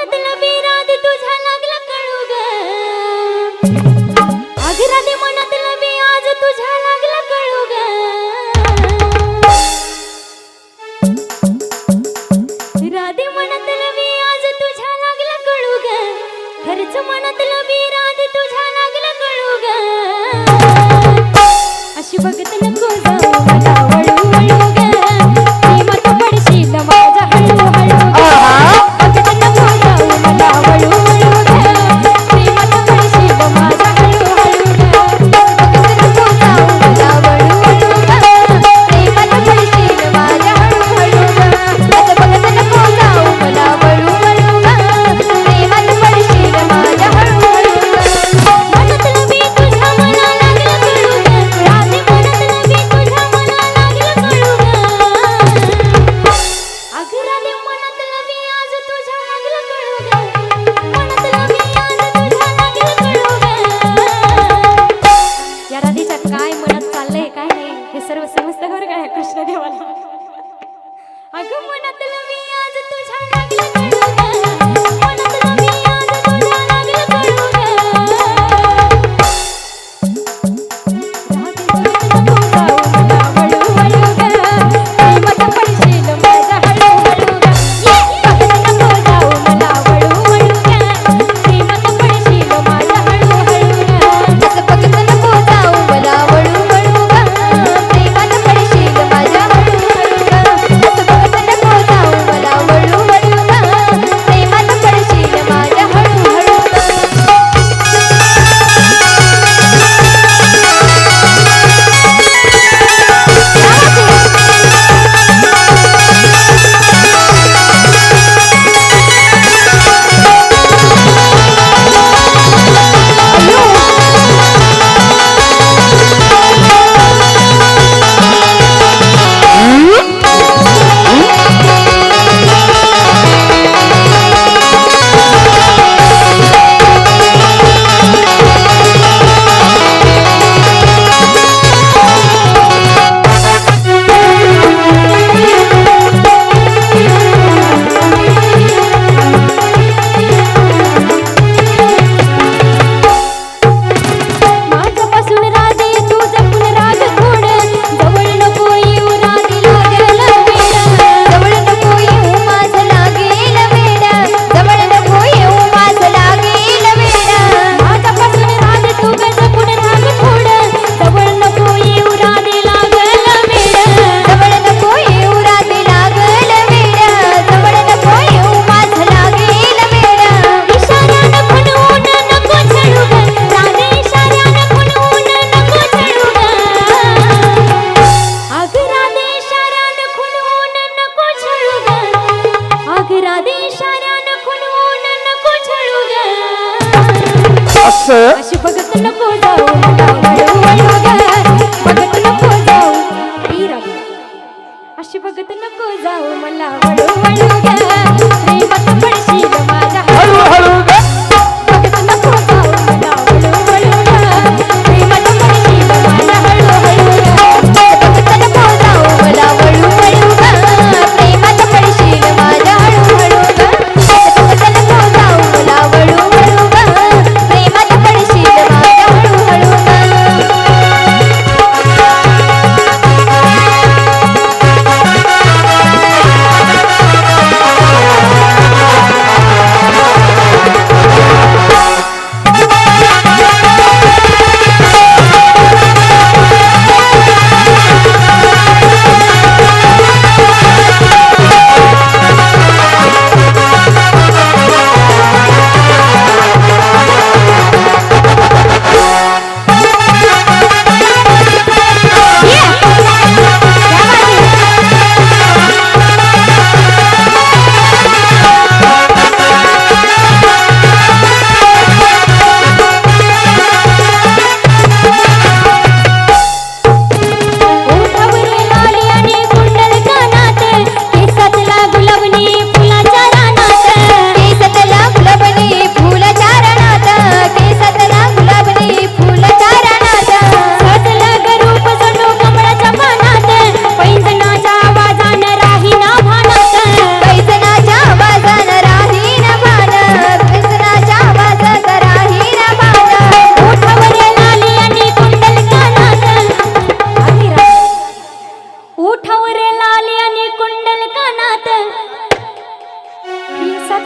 मनातला बिराद तुझ्या लागला कळू ग अग राधे मनातला बी आज तुझ्या लागला कळू ग राधे मनातला बी आज तुझ्या लागला कळू ग खरच मनातला बिराद तुझ्या लागला कळू ग अशी बघत नको जाऊ मला वळू वळू ग प्रेमात पडशील माझ्या हळू हळू ग बघत नको जाऊ मला वळू वळू ग प्रेमात पडशील माझ्या हळू हळू ग बघत नको जाऊ मला वळू वळू ग प्रेमात पडशील माझ्या हळू हळू ग आता बघत नको जाऊ मला वळू वळू ग प्रेमात पडशील माझ्या हळू हळू ग मनातलं मी तुझ्या मना लागलं कळू ग राधे मनातलं मी तुझ्या मना लागलं कळू ग अग राधे मनातलं मी आज तुझ्या लागलं कळू ग मनातलं मी आज तुझ्या लागलं कळू ग या राधेच्या काय मनात चाललंय काय नाही हे सर्व समजतं बरं काय कृष्णदेवाला अग मनातलं मी आज तुझ्या लागलं कळू ग मनातलं मी आज तुझ्या लागलं कळू ग राधे बघत नको जाऊ मला वळू वळू ग प्रेमात पडशील माझ्या हळू हळू ग बघत नको जाऊ मला वळू वळू ग प्रेमात पडशील माझ्या हळू हळू ग असं बघत नको जाऊ मला वळू वळू ग प्रेमात पडशील माझ्या हळू हळू ग असं बघत नको जाऊ मला वळू वळू ग प्रेमात पडशील माझ्या हळू हळू ग माझ्यापासून राधे तू जपून राग थोड जवळ नको येऊ राधे लागेल वेड जवळ नको येऊ माझं लागेल वेड जवळ नको येऊ माझं लागेल वेड माझ्यापासून राधे तू जपून राग थोड जवळ नको येऊ राधे लागेल वेड जवळ नको येऊ राधे लागेल वेड जवळ नको येऊ माझं लागेल वेड इशाऱ्यानं खुणवून नको छळू ग राधे इशाऱ्यानं खुणवून नको छळू ग अग राधे इशाऱ्यानं खुणवून नको छळू ग अग राधे इशाऱ्यानं खुणवून नको छळू ग असं अशी बघत नको जाऊ मला वळू वळू ग बघत नको जाऊ ही राधे अशी बघत नको जाऊ मला वळू वळू ग प्रेमात पडशील माझ्या हळू हळू ग बघत नको जाऊ मला वळू वळू ग प्रेमात पडशील माझ्या हळू हळू ग बघत नको जाऊ मला वळू वळू ग प्रेमात पडशील माझ्या हळू हळू ग बघत नको जाऊ मला वळू वळू ग प्रेमात पडशील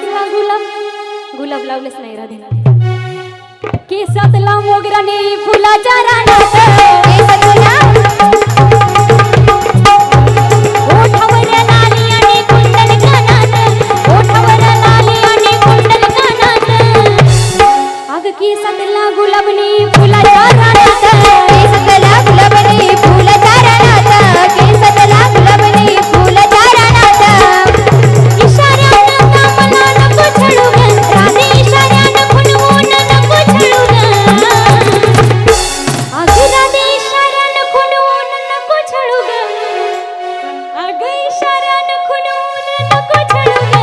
केसातला गुलाब गुलाब लावलेच नाही राधे केसातला मोगराने फुलाच्या रानात केसातला ओठावर लाली आणि कुंडल कानात ओठावर लाली आणि कुंडल कानात अग केसातला गुलाबने फुलाच्या रानात केसातला गुलाबने फुलाच्या रानात केसातला गुलाबने फुलाच्या रानात इशाऱ्यानं मला नको छळू ग राधे इशाऱ्यानं खुणवून नको छळू ग अग राधे इशाऱ्यानं खुणवून नको छळू ग अग इशाऱ्यानं खुणवून नको छळू ग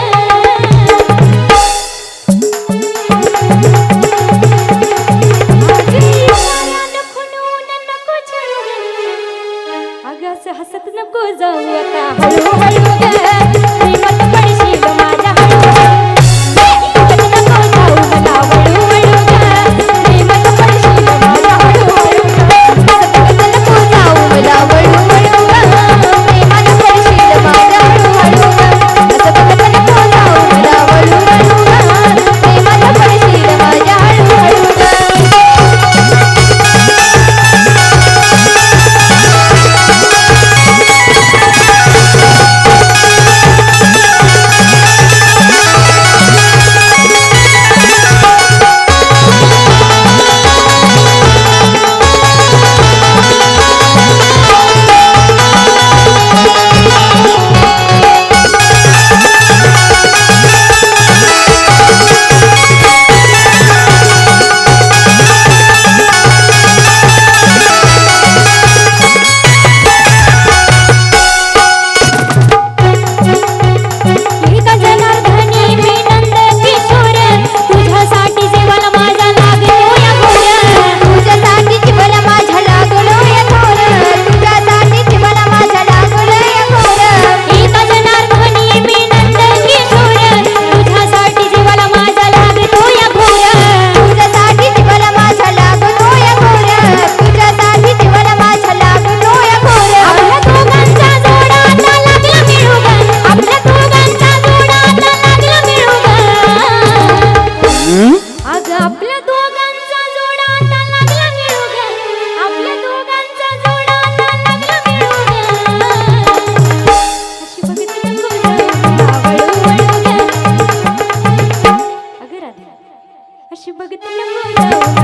हसत नको जाऊ आता हळूहळू ग श्रीमत पडशील माझ्या हळूहळू हसत नको जाऊ मला हळूहळू ग श्रीमत पडशील माझ्या हळूहळू हसत नको जाऊ मला हळूहळू ग श्रीमत पडशील माझ्या हळूहळू हसत नको जाऊ मला हळूहळू ग श्रीमत पडशील माझ्या हळूहळू अशी बघत नको